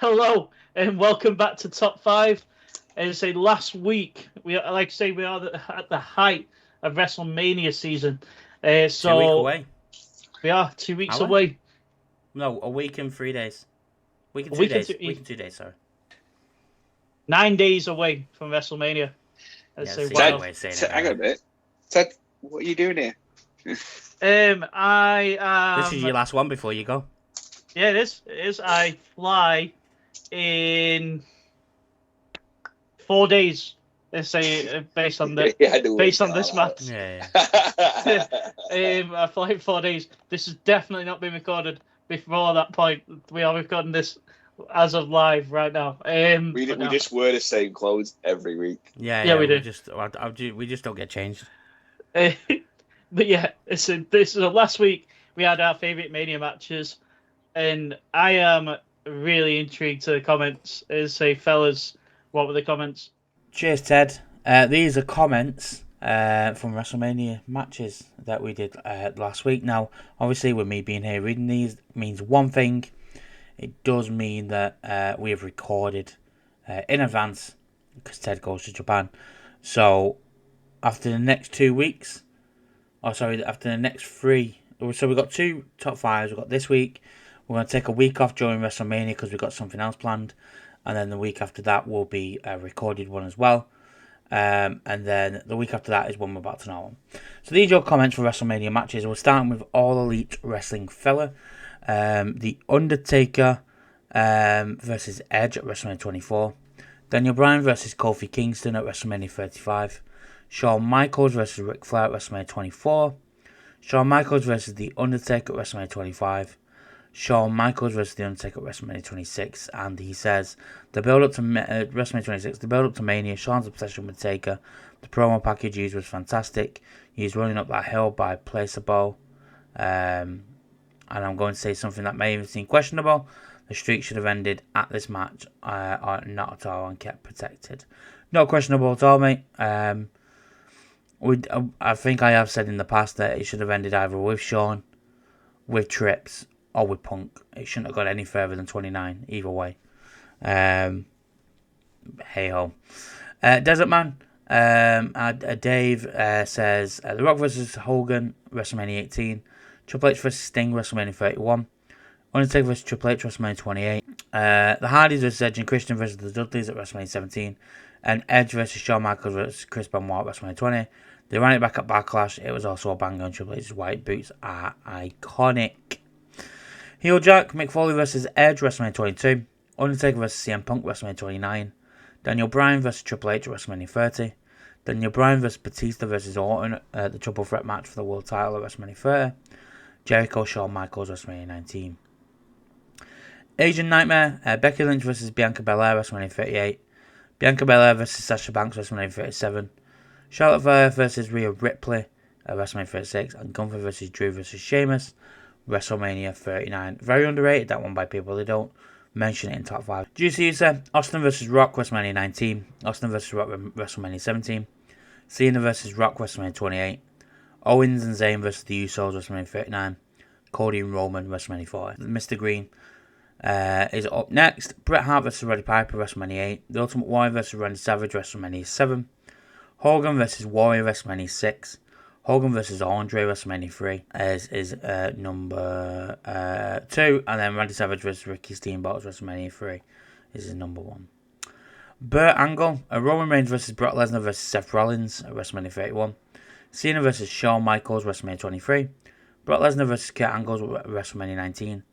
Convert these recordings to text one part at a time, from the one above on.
Hello and welcome back to Top 5. As I say, last week, we are at the height of WrestleMania season. 2 weeks away. We are 2 weeks away. No, a week and 3 days. Week and 2 days. Week and 2 days, sorry. 9 days away from WrestleMania. Hang on a minute. Ted, what are you doing here? This is your last one before you go. Yeah, it is. I fly in 4 days. Let's say based on this match. Yeah. I fly in 4 days. This has definitely not been recorded before that point. We are recording this as of live right now. We just wear the same clothes every week. Yeah, we do. We just don't get changed. But yeah, so last week we had our favourite Mania matches, and I am really intrigued to the comments. Fellas, what were the comments? Cheers, Ted. These are comments from WrestleMania matches that we did last week. Now, obviously, with me being here reading these means one thing. It does mean that we have recorded in advance because Ted goes to Japan. So, after the next 2 weeks, after the next 3, so we've got 2 top 5s. We've got this week. We're going to take a week off during WrestleMania because we've got something else planned. And then the week after that will be a recorded one as well. And then the week after that is when we're about to know. So these are your comments for WrestleMania matches. We're starting with All Elite Wrestling fella. The Undertaker versus Edge at WrestleMania 24. Daniel Bryan versus Kofi Kingston at WrestleMania 35. Shawn Michaels versus Ric Flair at WrestleMania 24. Shawn Michaels versus The Undertaker at WrestleMania 25. Shawn Michaels versus The Undertaker at WrestleMania 26. And he says, the build up to WrestleMania 26, the build up to Mania, Shawn's obsession with Taker, the promo package used was fantastic. He's running up that hill by placeable. And I'm going to say something that may even seem questionable. The streak should have ended at this match, or not at all, and kept protected. Not questionable at all, mate. I think I have said in the past that it should have ended either with Shawn, with Trips, or with Punk. It shouldn't have got any further than 29, either way. Hey ho. Desert Man, Dave says, The Rock vs. Hogan, WrestleMania 18. Triple H vs. Sting, WrestleMania 31. Undertaker vs. Triple H, WrestleMania 28. The Hardys vs. Edge and Christian vs. the Dudleys at WrestleMania 17. And Edge vs. Shawn Michaels vs. Chris Benoit at WrestleMania 20. They ran it back at Backlash. It was also a banger, and Triple H's white boots are iconic. Heel Jack, Mick Foley vs. Edge, WrestleMania 22. Undertaker vs. CM Punk, WrestleMania 29. Daniel Bryan vs. Triple H, WrestleMania 30. Daniel Bryan vs. Batista vs. Orton, the triple threat match for the world title at WrestleMania 30. Jericho, Shawn Michaels, WrestleMania 19. Asian Nightmare, Becky Lynch vs. Bianca Belair, WrestleMania 38. Bianca Belair vs. Sasha Banks, WrestleMania 37. Charlotte Flair vs. Rhea Ripley, WrestleMania 36. And Gunther vs. Drew vs. Sheamus, WrestleMania 39. Very underrated, that one, by people. They don't mention it in top 5. Juicy Usa, Austin vs. Rock, WrestleMania 19. Austin vs. Rock, WrestleMania 17. Cena vs. Rock, WrestleMania 28. Owens and Zayn vs. the Usos, WrestleMania 39. Cody and Roman, WrestleMania 40. Mr. Green is up next. Bret Hart vs. Roddy Piper, WrestleMania 8. The Ultimate Warrior vs. Randy Savage, WrestleMania 7. Hogan vs. Warrior, WrestleMania 6. Hogan vs. Andre, WrestleMania 3 is number 2. And then Randy Savage vs. Ricky Steamboat, WrestleMania 3 is his number 1. Burt Angle, Roman Reigns vs. Brock Lesnar vs. Seth Rollins at WrestleMania 31. Cena vs. Shawn Michaels, WrestleMania 23. Brock Lesnar vs. Kurt Angle, WrestleMania 19.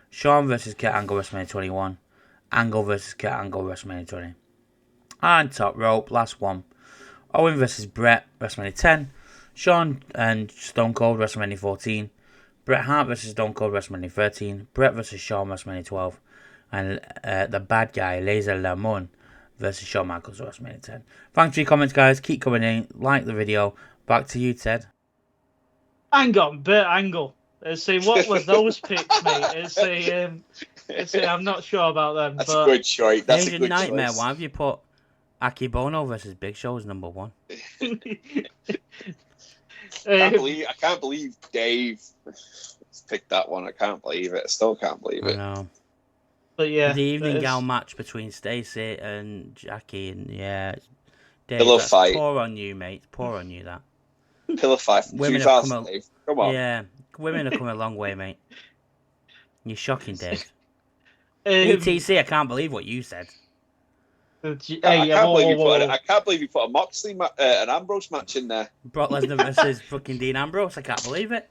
Shawn vs. Kurt Angle, WrestleMania 21. Angle vs. Kurt Angle, WrestleMania 20. And top rope, last one. Owen vs. Bret, WrestleMania 10. Shawn and Stone Cold, WrestleMania 14. Bret Hart vs. Stone Cold, WrestleMania 13. Bret vs. Shawn, WrestleMania 12. And the bad guy, Laser Lemon, versus Shawn Michaels, WrestleMania 10. Thanks for your comments, guys. Keep coming in. Like the video. Back to you, Ted. Hang on, Burt Angle. What were those picks, mate? I'm not sure about them. That's a good choice. That's Asian a good Nightmare. choice. Why have you put Akibono versus Big Show as number 1? I can't believe Dave picked that one. I can't believe it. I still can't believe it. I know. But yeah, the evening gown match between Stacey and Jackie, and Dave, Pillow that's fight. poor on you, mate. Poor on you, that. Pillow fight from Women 2000, Dave. Come on. Yeah, women have come a long way, mate. You're shocking, Dave. Um, ETC, I can't believe what you said. I can't believe you put a Moxley, an Ambrose match in there. Brock Lesnar versus fucking Dean Ambrose. I can't believe it.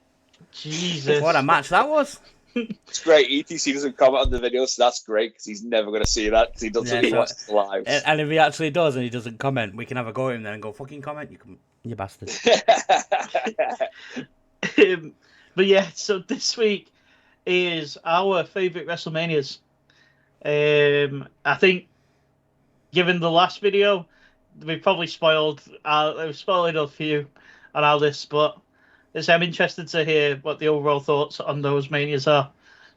Jesus, What a match that was. It's great. ETC doesn't comment on the video, so that's great because he's never going to see that because he doesn't watch the live. And if he actually does and he doesn't comment, we can have a go at him then and go, fucking comment, you bastard. But yeah, so this week is our favourite WrestleManias. I think, given the last video, we probably spoiled a few on our list, but I'm interested to hear what the overall thoughts on those manias are.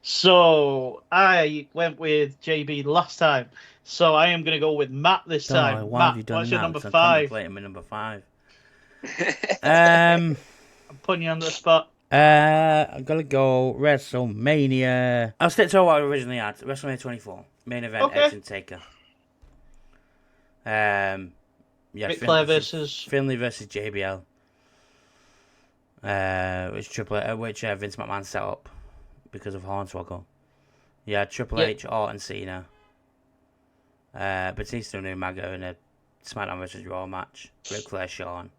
So I went with JB last time, so I am going to go with Matt this time. Why Matt, have you done what's that? your number I'm 5? contemplating my number 5. I'm putting you on the spot. I'm gonna go WrestleMania. I'll stick to what I originally had. WrestleMania 24 main event. Okay. Edge and Taker. Ric Flair versus Finlay versus JBL. Which Vince McMahon set up because of Hornswoggle. Yeah, Triple H, Orton, Cena. Batista and Umaga in a SmackDown versus Raw match. Ric Flair, Shawn.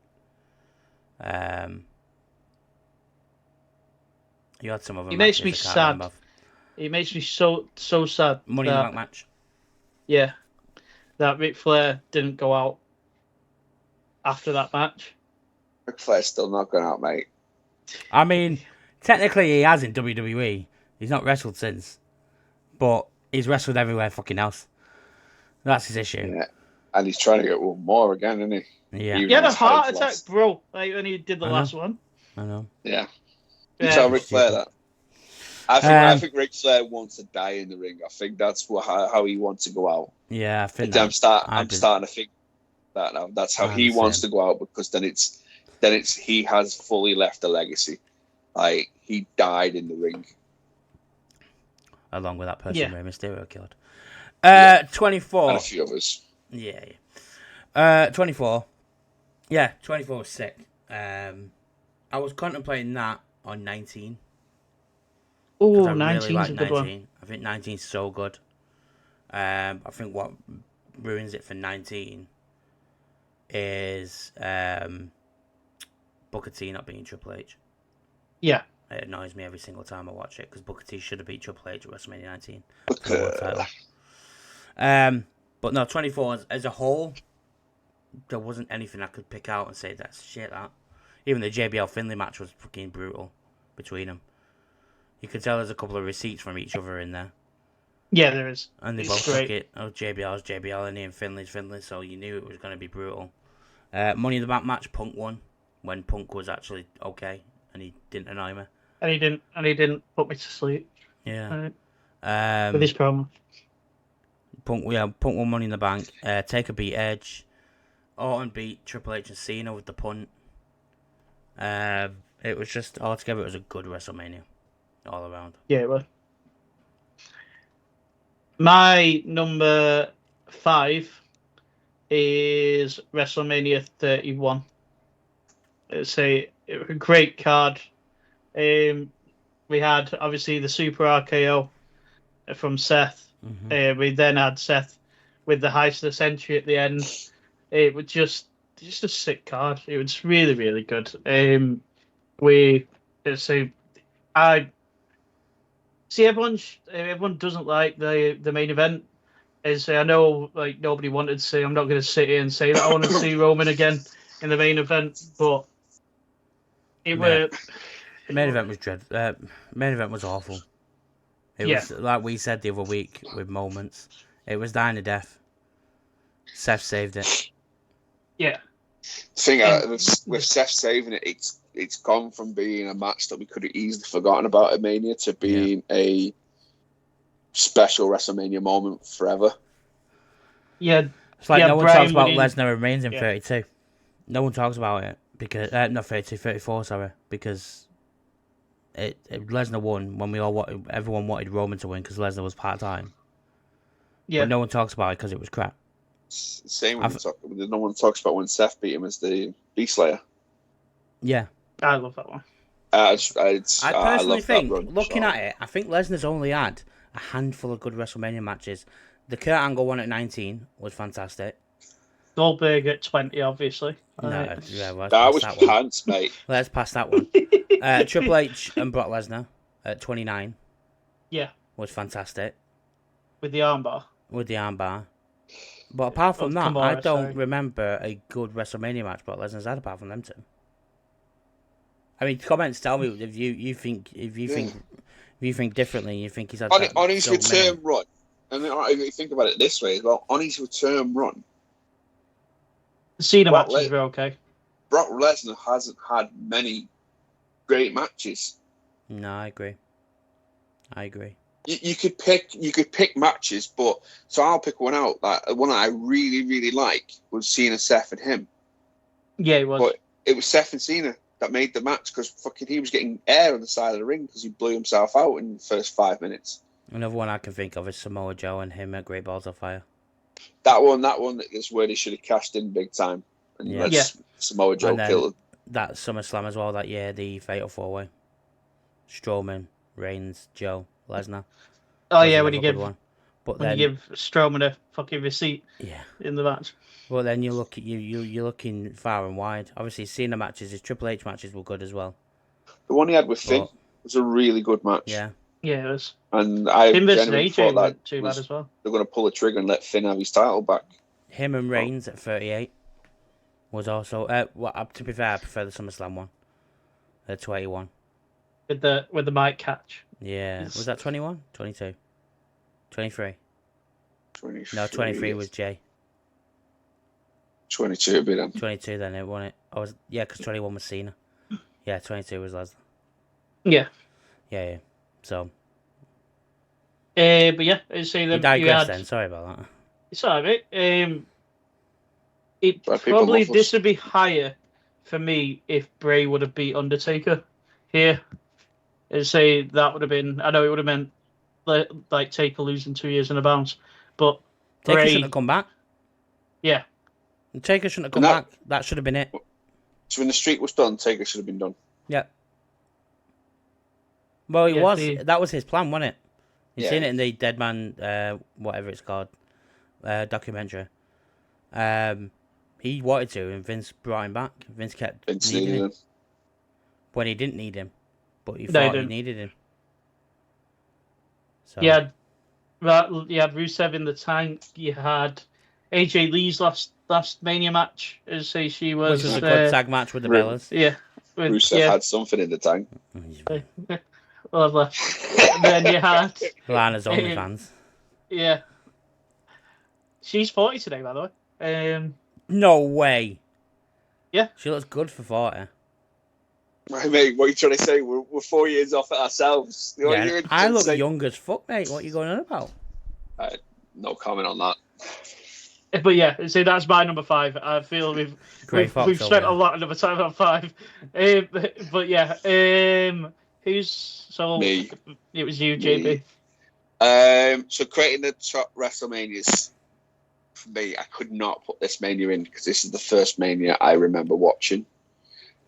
You had some other He matches. makes me sad. He makes me so sad. Money in the Bank match. Yeah, that Ric Flair didn't go out after that match. Ric Flair's still not going out, mate. I mean, technically he has in WWE. He's not wrestled since, but he's wrestled everywhere fucking else. That's his issue. Yeah, and he's trying to get one more again, isn't he? Yeah. He had a heart attack, bro. Like when he did the last one. I know. Yeah. You tell Ric Flair that. I think Ric Flair wants to die in the ring. I think that's how he wants to go out. Yeah, I think I'm starting to think that now. That's how he wants to go out because then it's he has fully left a legacy. Like he died in the ring. Along with that person Rey Mysterio killed. 24. And a few others. Yeah. 24. Yeah, 24 was sick. I was contemplating that on 19. Oh, 19 is a good one. I think 19 is so good. I think what ruins it for 19 is Booker T not being Triple H. Yeah. It annoys me every single time I watch it because Booker T should have beat Triple H at WrestleMania 19. But no, 24 as a whole, there wasn't anything I could pick out and say that's shit. That even the JBL Finlay match was fucking brutal between them. You could tell there's a couple of receipts from each other in there. Yeah, there is. And they both took it. Oh, JBL's JBL and Finlay's Finlay, so you knew it was going to be brutal. Money in the Bank match, Punk won when Punk was actually okay and he didn't annoy me. And he didn't put me to sleep. Yeah. With his promo. Punk won Money in the Bank. Taker beat Edge. Orton beat Triple H and Cena with the punt. It was just altogether it was a good WrestleMania. All around. Yeah, it was. My number 5 is WrestleMania 31. It's a great card. We had obviously the Super RKO from Seth. Mm-hmm. We then had Seth with the Heist of the Century at the end. It was just a sick card. It was really, really good. Everyone doesn't like the main event. I know like nobody wanted to say. I'm not going to sit here and say that I want to see Roman again in the main event, but the main event was dreadful. Main event was awful. It was like we said the other week with moments. It was dying to death. Seth saved it. Yeah. Thing with Seth saving it, it's gone from being a match that we could have easily forgotten about at Mania to being a special WrestleMania moment forever. Yeah. It's like no one talks about Lesnar and Reigns in 32. No one talks about it because not 32, 34, sorry, because Lesnar won when everyone wanted Roman to win because Lesnar was part-time. Yeah. But no one talks about it because it was crap. Same when no one talks about when Seth beat him as the Beast Slayer. Yeah. I love that one. I personally think, run, looking at it, I think Lesnar's only had a handful of good WrestleMania matches. The Kurt Angle one at 19 was fantastic. Goldberg at 20, obviously. No, yeah, well, that was pants, mate. Let's pass that one. Triple H and Brock Lesnar at 29. Yeah. Was fantastic. With the armbar. But apart from that, I don't sorry. remember a good WrestleMania match Brock Lesnar's had apart from them two. I mean, comments tell me if you think differently. You think he's had on his return run, and if you think about it this way as well, on his return run, the Cena matches were okay. Brock Lesnar hasn't had many great matches. No, I agree. You could pick matches, but so I'll pick one out. Like one that I really, really like was Cena, Seth, and him. Yeah, it was. But it was Seth and Cena that made the match because fucking he was getting air on the side of the ring because he blew himself out in the first 5 minutes. Another one I can think of is Samoa Joe and him at Great Balls of Fire. That one is where they should have cashed in big time and let Samoa Joe kill him. That SummerSlam as well that year, the Fatal 4-Way. Strowman, Reigns, Joe, Lesnar. Oh yeah, when you give Strowman a fucking receipt. Yeah. In the match. Well, then you're looking far and wide. Obviously, Cena matches, his Triple H matches were good as well. The one he had with Finn was a really good match. Yeah. Yeah, it was. And I genuinely thought that too bad as well. They're going to pull the trigger and let Finn have his title back. Him and Reigns at 38 was also. To be fair, I prefer the SummerSlam one. At 21. With the mic catch. Yeah. Was that 21? 22? 23? 23. No, 23 was Jay. 22 would be then. 22 then, it wasn't it? Because 21 was Cena. Yeah, 22 was Lesnar. Yeah. Yeah. So. But yeah, so you digress then. Sorry about that. It's alright. This would be higher for me if Bray would have beat Undertaker here. And say that would have been. I know it would have meant like Taker losing 2 years in a bounce, but Taker Bray shouldn't have come back. Yeah. Taker shouldn't have come back. That should have been it. So when the streak was done, Taker should have been done. Yeah. Well, that was his plan, wasn't it? You've seen it in the Dead Man, whatever it's called, documentary. He wanted to, and Vince brought him back. Vince kept needing him. When he didn't need him, but he thought he needed him. So. You had Rusev in the tank. You had AJ Lee's last Mania match, as say she was. Which was a good tag match with the Bellas. Yeah. Rusev had something in the tank. Lovely. And then you had Lana's OnlyFans. Yeah. She's 40 today, by the way. No way. Yeah. She looks good for 40. Right, mate, what are you trying to say? We're 4 years off it ourselves. I look young as fuck, mate. What are you going on about? No comment on that. But yeah, so that's my number 5. I feel we've spent a lot of time on 5. But yeah, who's so? Me. It was you, JB. So creating the top WrestleManias for me, I could not put this Mania in because this is the first Mania I remember watching.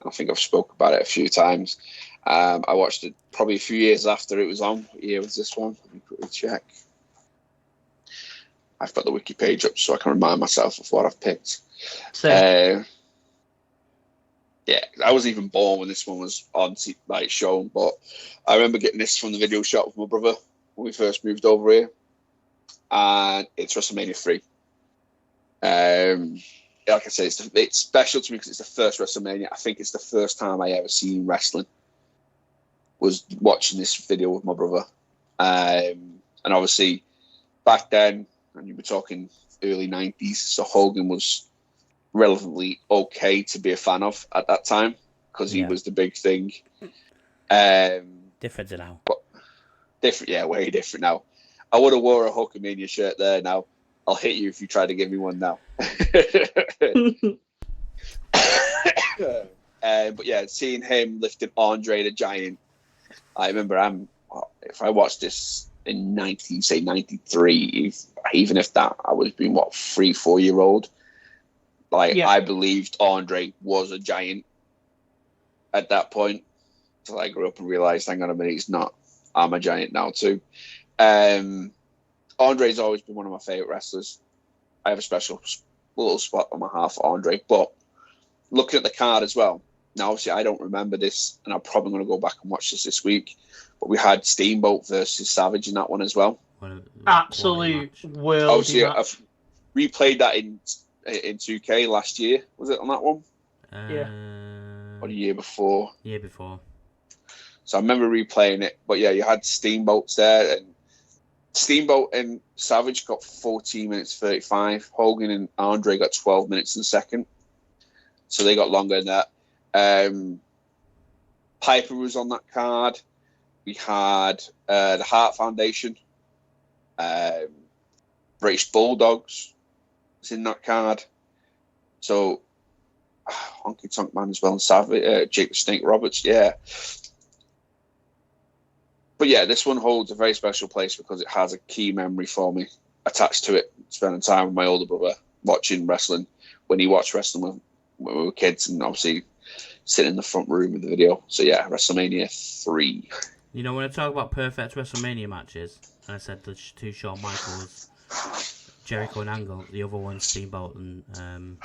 I think I've spoke about it a few times. I watched it probably a few years after it was on. What year was this one? Let me quickly check. I've got the wiki page up so I can remind myself of what I've picked. I wasn't even born when this one was on, like shown, but I remember getting this from the video shop with my brother when we first moved over here, and it's WrestleMania 3. Like I say, it's special to me because it's the first WrestleMania. I think it's the first time I ever seen wrestling. Was watching this video with my brother, and obviously back then, and you were talking early 90s, so Hogan was relevantly okay to be a fan of at that time because he was the big thing. Different now. Different, way different now. I would have wore a Hulkamania shirt there now. I'll hit you if you try to give me one now. But yeah, seeing him lifting Andre the Giant, I remember if I watched this in 93, even if that, I was being, 3-4-year-old. I believed Andre was a giant at that point. Until I grew up and realised, hang on a minute, he's not. I'm a giant now too. Andre's always been one of my favourite wrestlers. I have a special little spot on my heart for Andre. But looking at the card as well, now obviously I don't remember this, and I'm probably going to go back and watch this week. But we had Steamboat versus Savage in that one as well. Absolute world. Obviously, I've replayed that in 2K last year. Was it on that one? Yeah. Or the year before? Year before. So I remember replaying it. But yeah, you had Steamboats there, and Steamboat and Savage got 14 minutes 35. Hogan and Andre got 12 minutes and second. So they got longer than that. Piper was on that card. We had the Hart Foundation. British Bulldogs was in that card. So Honky Tonk Man as well, and Savage, Jake the Snake Roberts, yeah. But yeah, this one holds a very special place because it has a key memory for me attached to it. Spending time with my older brother watching wrestling when he watched wrestling when we were kids, and obviously sitting in the front room of the video. So yeah, WrestleMania 3. You know, when I talk about perfect WrestleMania matches, and I said the two Shawn Michaels, Jericho and Angle, the other one Steamboat and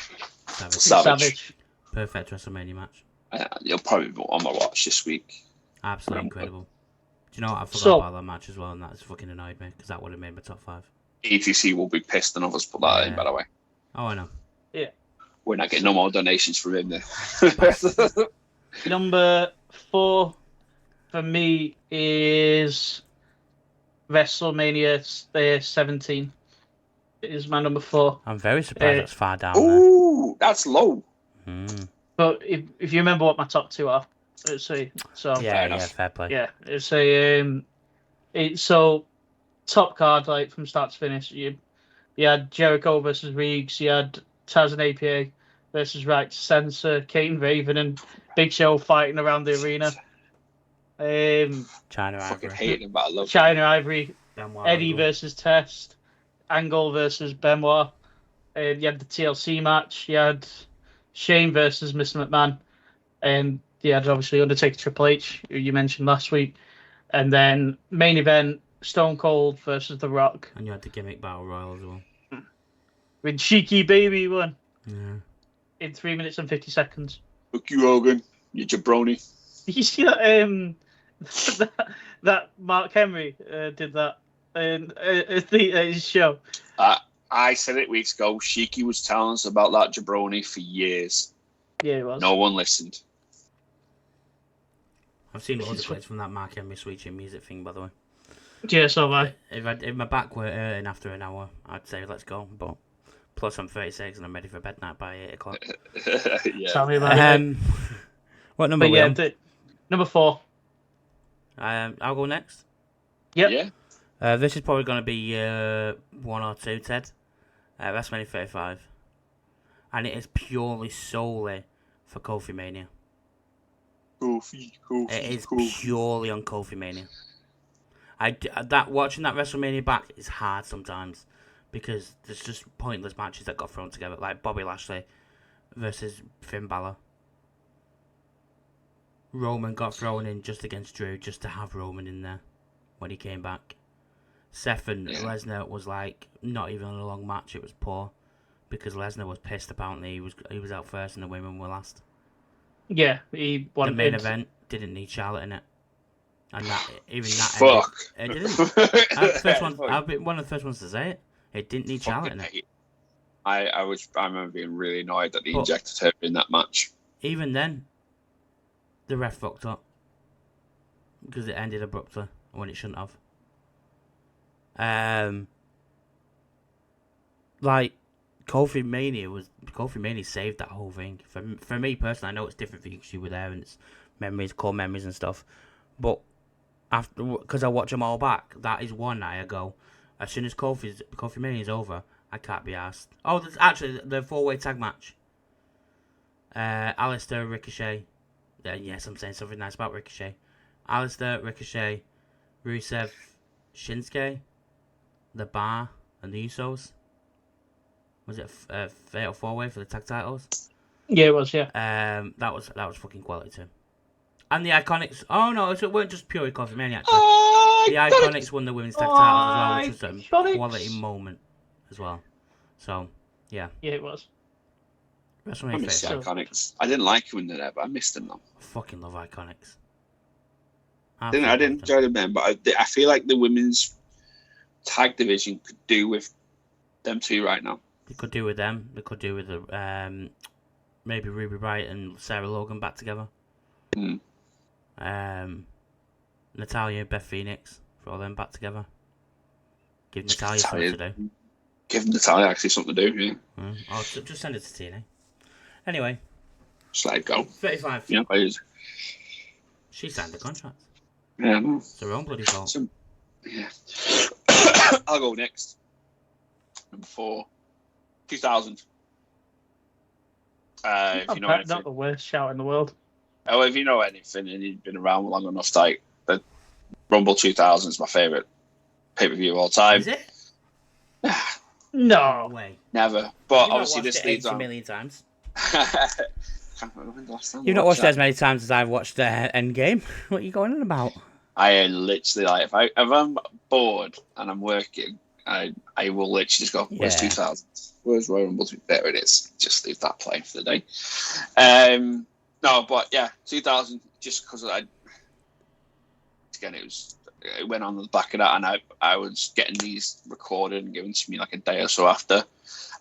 Savage. Perfect WrestleMania match. You'll probably be on my watch this week. Absolutely incredible. Do you know what? I forgot about that match as well, and that's fucking annoyed me, because that would have made my top 5. ETC will be pissed and others put that in, by the way. Oh, I know. Yeah. We're not getting no more donations from him there. Number 4 for me is WrestleMania 17. It is my number 4. I'm very surprised that's far down there. Ooh, that's low. But if you remember what my top 2 are, let's see. So fair play. Yeah, it's a so top card, like from start to finish. You had Jericho versus Reeves. You had Taz and APA versus Right to Censor, Kate and Raven, and Big Show fighting around the arena. China Fucking Ivory. hating him, but I love China Ivory, Benoit Eddie Angle. versus Test, Angle versus Benoit. You had the TLC match. You had Shane versus Mr. McMahon. And you had obviously Undertaker Triple H, who you mentioned last week. And then main event, Stone Cold versus The Rock. And you had the gimmick battle royal as well. With Cheeky Baby won Yeah. in 3 minutes and 50 seconds. Look you, Hogan. You jabroni. You see that Mark Henry did that at his show. I said it weeks ago. Sheiky was telling us about that jabroni for years. Yeah, it was. No one listened. I've seen loads of clips from that Mark Henry switching music thing, by the way. Yeah, so have I. If my back were hurting after an hour, I'd say let's go. But plus, I'm 36 and I'm ready for bed night by 8 o'clock. Yeah. Tell me about it. What number? But yeah, number 4. I'll go next. Yep. Yeah. This is probably going to be 1 or 2, Ted. WrestleMania 35, and it is purely solely for Kofi Mania. Kofi. It is purely on Kofi Mania. Watching that WrestleMania back is hard sometimes because there's just pointless matches that got thrown together, like Bobby Lashley versus Finn Balor. Roman got thrown in just against Drew just to have Roman in there when he came back. Seth and Lesnar was like not even a long match. It was poor because Lesnar was pissed. Apparently, he was out first and the women were last. Yeah, he wanted. The main event didn't need Charlotte in it, and that Fuck. Ended, it didn't. I'll be one of the first ones to say it. It didn't need Charlotte in it. I remember being really annoyed that they injected her in that match. Even then, the ref fucked up because it ended abruptly when it shouldn't have. Like Kofi Mania saved that whole thing for me personally. I know it's different for you because you were there and it's core memories and stuff, but after because I watch them all back, that is one night I go. As soon as Kofi Mania is over, I can't be asked. Oh, there's actually the 4-way tag match. Alistair, Ricochet. Yes, I'm saying something nice about Ricochet. Alistair, Ricochet, Rusev, Shinsuke, The Bar, and the Usos. Was it a fatal 4-way for the tag titles? Yeah, it was. Yeah. That was fucking quality too. And the Iconics. Oh no, it weren't just pure WrestleMania actually. The Iconics won the women's tag titles as well, which was a quality moment as well. So, yeah. Yeah, it was. I miss the Iconics. I didn't like them when they were there, but I missed them though. I fucking love Iconics. I didn't enjoy them, but I feel like the women's tag division could do with them two right now. They could do with them. They could do with the maybe Ruby Riott and Sarah Logan back together. Natalya, Beth Phoenix, throw them back together. Give Natalya something to do. Give Natalya actually something to do, yeah. Oh, just send it to TNA. Anyway. Just let it go. 35. Yeah, she signed the contract. Yeah, no. It's her own bloody fault. Yeah. I'll go next. Number 4. 2000. If you know anything. Not the worst shout in the world. Oh, if you know anything and you've been around long enough, like the Rumble 2000 is my favourite pay-per-view of all time. Is it? No way. Never. But You've obviously this leads on. 80 million times. Can't remember when the last time You've not watched it as many times as I've watched Endgame. What are you going on about? I literally like if I'm bored and I'm working, I will literally just go, where's 2000? Where's Royal Rumble? There it is. Just leave that playing for the day. No, but yeah, 2000. Just because it went on the back of that, and I was getting these recorded and given to me like a day or so after,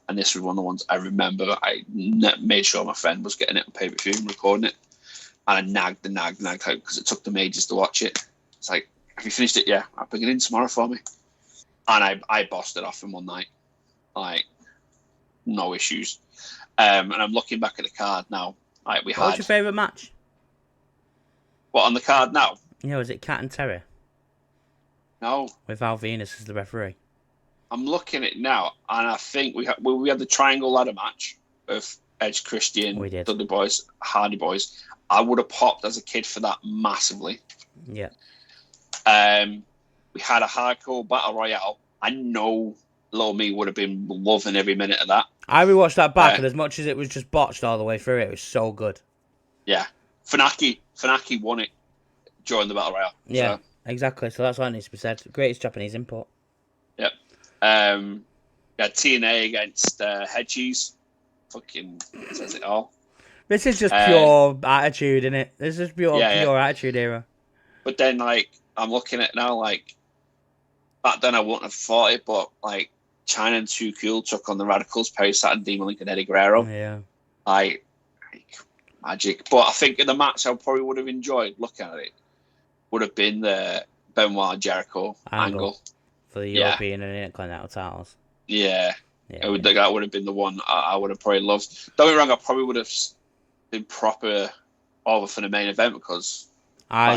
and this was one of the ones I remember. I made sure my friend was getting it on pay-per-view and recording it, and I nagged because it took them ages to watch it. It's like, have you finished it? Yeah, I'll bring it in tomorrow for me. And I bossed it off in one night. Like, no issues. And I'm looking back at the card now. Like What's your favourite match? What, on the card now? Yeah, was it Cat and Terry? No. With Al Venus as the referee. I'm looking at it now, and I think we had the triangle ladder match of Edge, Christian, Dudley Boys, Hardy Boys. I would have popped as a kid for that massively. Yeah. We had a hardcore battle royale. I know little me would have been loving every minute of that. I rewatched that back, and as much as it was just botched all the way through, it was so good. Yeah. Funaki won it during the battle royale. Yeah, so. Exactly. So that's what needs to be said. Greatest Japanese import. Yep. Yeah, TNA against Head Cheese. Fucking says it all. This is just pure attitude, isn't it? This is pure attitude era. But then, like, I'm looking at it now, like, back then I wouldn't have thought it, but, like, China and Too Cool took on the Radicals, Perry Saturn, Demon Link, and Eddie Guerrero. Yeah. Like, magic. But I think in the match I probably would have enjoyed looking at it would have been the Benoit Jericho angle. For the European and Intercontinental titles. Yeah. That would have been the one I would have probably loved. Don't get me wrong, I probably would have been proper over for the main event because I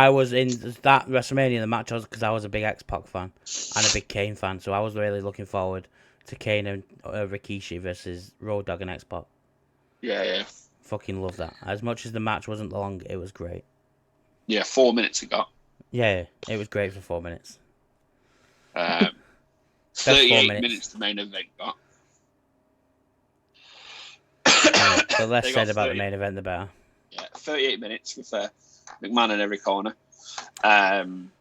was in that WrestleMania, the match, because I was a big X-Pac fan and a big Kane fan, so I was really looking forward to Kane and Rikishi versus Road Dogg and X-Pac. Yeah. Fucking love that. As much as the match wasn't long, it was great. Yeah, 4 minutes it got. Yeah, it was great for 4 minutes. 38 minutes the main event got. The less said about the main event, the better. Yeah, 38 minutes with McMahon in every corner. Trying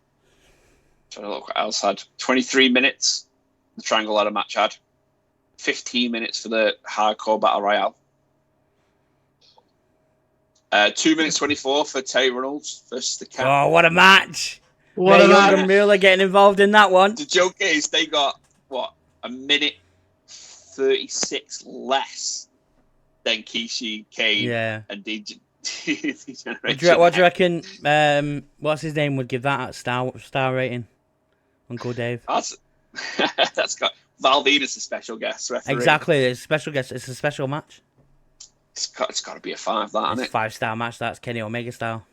to look what else had. 23 minutes the Triangle Ladder match had. 15 minutes for the Hardcore Battle Royale. 2 minutes 24 for Terry Reynolds versus the Cat. Oh, what a match! Young and Mueller getting involved in that one. The joke is they got, a minute 36 less than Kishi, Kane, and DJ. What do you reckon? What's his name would give that at star rating? Uncle Dave. That's got Val Venus a special guest referee. Exactly, it's a special guest. It's a special match. It's got to be a 5, that, isn't it? 5-star match. That's Kenny Omega style.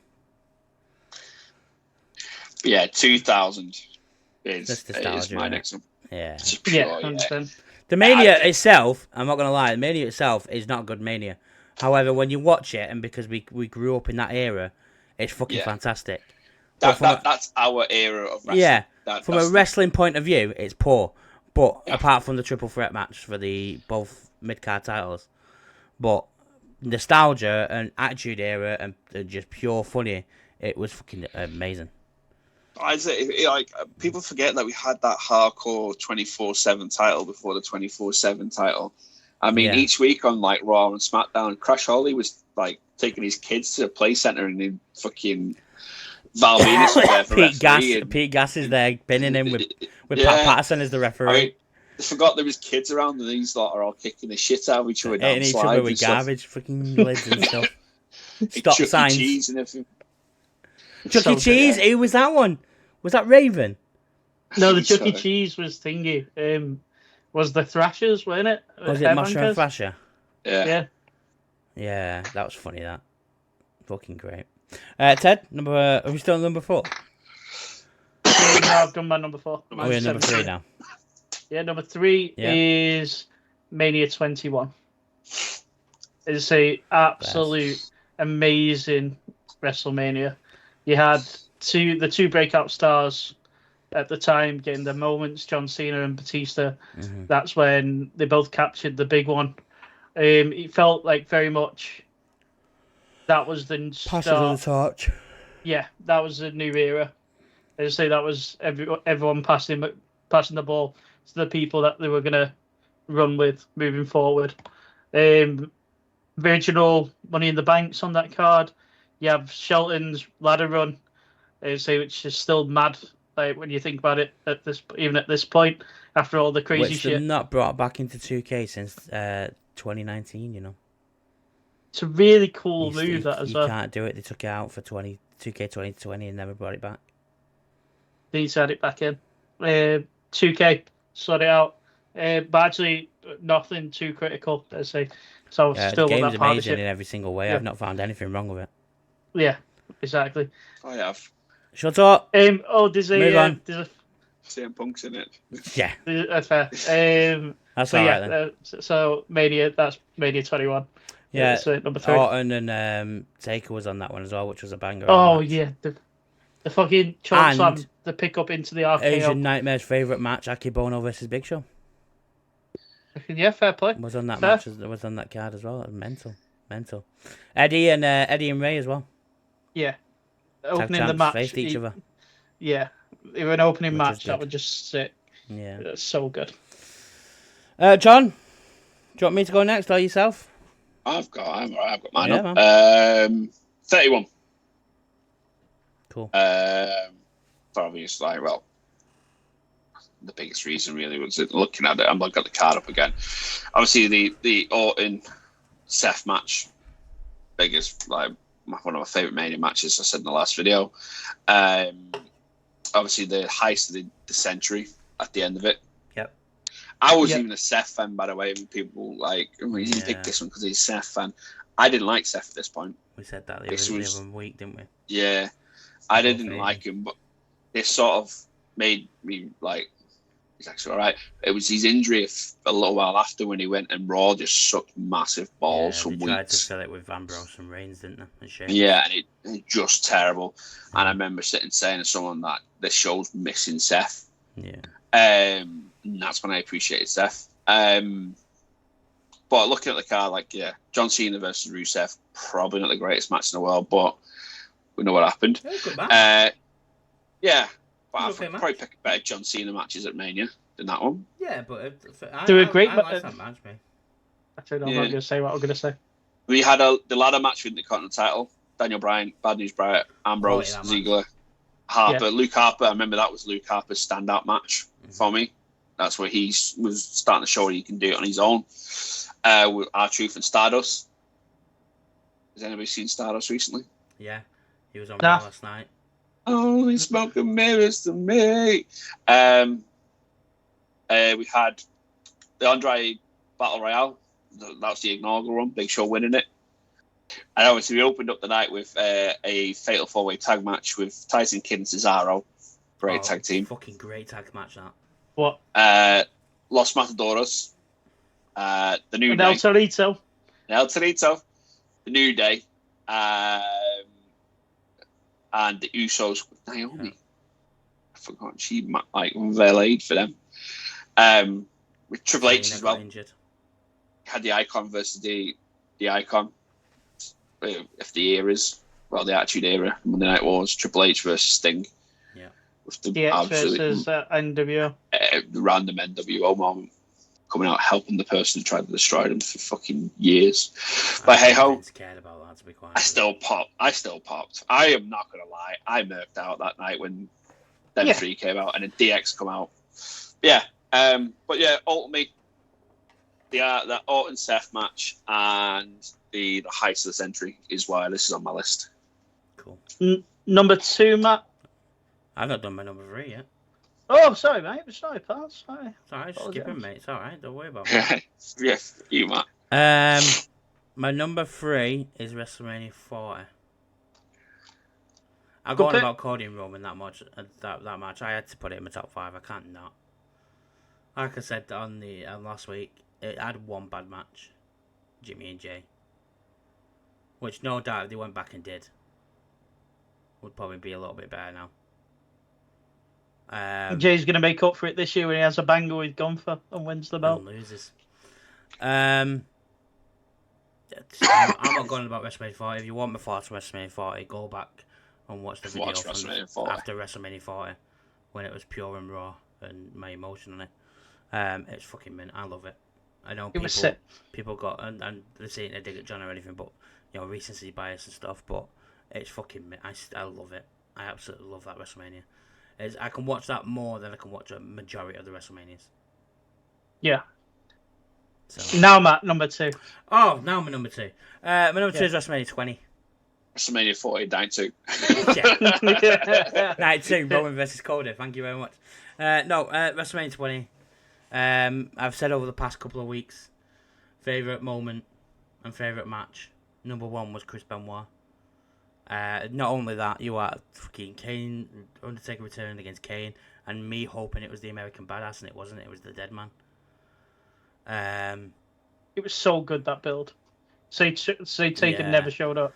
Yeah, 2000 is my next one. Yeah. I understand. The Mania itself, I'm not going to lie, the Mania itself is not a good Mania. However, when you watch it, and because we grew up in that era, it's fucking fantastic. That's our era of wrestling. Yeah, from a that's wrestling point of view, it's poor. But apart from the triple threat match for the both mid-card titles, but nostalgia and attitude era and just pure funny, it was fucking amazing. I say, like, people forget that we had that hardcore 24/7 title before the 24/7 title. I mean, each week on like Raw and SmackDown, Crash Holly was like taking his kids to the play center and then fucking Val Venus was there for referee. Pete Gas is there pinning him with Pat Patterson as the referee. I mean, I forgot there was kids around and these lot are all kicking the shit out of each other down each slides other with garbage, fucking lids and stuff. Stop signs. Cheese and everything. Chuck E. Cheese? Who was that one? Was that Raven? No, the Chuck E. Cheese was thingy. Was the Thrashers, wasn't it? Was it Masher and Thrasher? Yeah. Yeah, that was funny, that. Fucking great. Ted, are we still on number 4? No, I've done my number 4. We're at number 3 now. Yeah, number 3 is Mania 21. It's a absolute amazing WrestleMania. You had the two breakout stars at the time getting their moments, John Cena and Batista. Mm-hmm. That's when they both captured the big one. It felt like very much that was the passing of the torch. Yeah, that was a new era. As I say, that was everyone passing the ball to the people that they were going to run with moving forward. Original Money in the Banks on that card. You have Shelton's ladder run, which is still mad. Like when you think about it, at this point, after all the crazy shit, they've not brought back into 2K since 2019. You know, it's a really cool move. You can't do it. They took it out for 2K 2020 and never brought it back. They need to add it back in. 2K sort it out, but actually nothing too critical. Let's say. So still the want game's that amazing in every single way. Yeah. I've not found anything wrong with it. Yeah, exactly. I have. Shut up. There's Move on. There's a CM Punk's in it. Yeah, that's fair. that's all right then. So that's Mania 21. Yeah, so number 3. Orton and Taker was on that one as well, which was a banger. Oh yeah, the fucking choke slam, the pick up into the RKO. Asian Nightmare's favourite match, Akebono versus Big Show. Yeah, fair play. Was on that match. Was on that card as well. Mental. Eddie and Ray as well. Yeah, opening the match. Faced each other. Yeah, it was an opening match that would just sit. Yeah, that's so good. John, do you want me to go next or yourself? I've got mine up. 31. Cool. For obvious, the biggest reason really was looking at it. I'm looking at the card up again. Obviously, the Orton Seth match, biggest one of my favorite Mania matches. I said in the last video. Obviously, the heist of the century at the end of it. Yep. I was even a Seth fan, by the way. When people he didn't pick this one because he's a Seth fan. I didn't like Seth at this point. We said that the other week, didn't we? Yeah, I didn't like him, but this sort of made me he's actually all right. It was his injury a little while after when he went and Raw just sucked massive balls for weeks. They tried to sell it with Ambrose and Reigns, didn't they? Yeah, and it just terrible. And I remember saying to someone that this show's missing Seth. Yeah. And that's when I appreciated Seth. But looking at the card, John Cena versus Rusev, probably not the greatest match in the world, but we know what happened. Yeah, good match. Yeah. But I'd probably pick better John Cena matches at Mania than that one. Yeah, but they were great. I like that match, mate. Actually, I'm not going to say what I'm going to say. We had the ladder match with the Continental title. Daniel Bryan, Bad News Barrett, Ambrose, Ziggler, Harper. Yeah. Luke Harper, I remember that was Luke Harper's standout match for me. That's where he was starting to show he can do it on his own. With R-Truth and Stardust. Has anybody seen Stardust recently? Yeah, he was on Raw last night. Only smoking mirrors to me. We had the Andre Battle Royale. That was the inaugural one. Big Show winning it. And obviously we opened up the night with a Fatal 4-Way tag match with Tyson Kidd and Cesaro. Great tag team. Fucking great tag match, that. What? Los Matadores. The New Day. El Torito. The New Day. and the Usos with Naomi. I forgot she like valeted for them. With Triple H as well. Injured. Had the Icon versus the Icon. If the eras, well, the Attitude Era, Monday Night Wars, Triple H versus Sting. Yeah. With the DX versus NWO. Random NWO moment. Coming out helping the person who tried to destroy them for fucking years. But hey ho, cared about that, to be quite I still popped. I am not gonna lie. I murked out that night when them three came out and then DX come out. Yeah. But yeah, ultimately, the Orton Seth match and the heist of the century is why this is on my list. Cool. Number 2, Matt. I've not done my number 3 yet. Oh, sorry, mate. Sorry, pal. Sorry. It's alright, skipping, mate. It's alright. Don't worry about it. Yeah, you, Matt. My number 3 is WrestleMania 40. I go on about Cody and Roman that much. That match, I had to put it in my top 5. I can't not. Like I said on the last week, it had one bad match, Jimmy and Jay, which no doubt if they went back and did, would probably be a little bit better now. Jay's going to make up for it this year when he has a banger with Gunther and wins the belt. And loses. I'm not going about WrestleMania 40. If you want my thoughts on WrestleMania 40, go back and watch the video from after WrestleMania 40 when it was pure and raw and my emotion on it. It's fucking mint. I love it. I know people got and they're saying they dig at John or anything, but recency bias and stuff. But it's fucking mint. I love it. I absolutely love that WrestleMania. I can watch that more than I can watch a majority of the WrestleManias. Yeah. So. Now, Matt, number 2. Oh, now my number 2. My number 2 is WrestleMania 20. WrestleMania 40, night 2. Night 2, Roman versus Cody. Thank you very much. WrestleMania 20. I've said over the past couple of weeks, favourite moment and favourite match. Number 1 was Chris Benoit. Not only that, you had fucking Kane, Undertaker returning against Kane, and me hoping it was the American Badass, and it wasn't. It was the Dead Man. It was so good, that build. So Taker never showed up.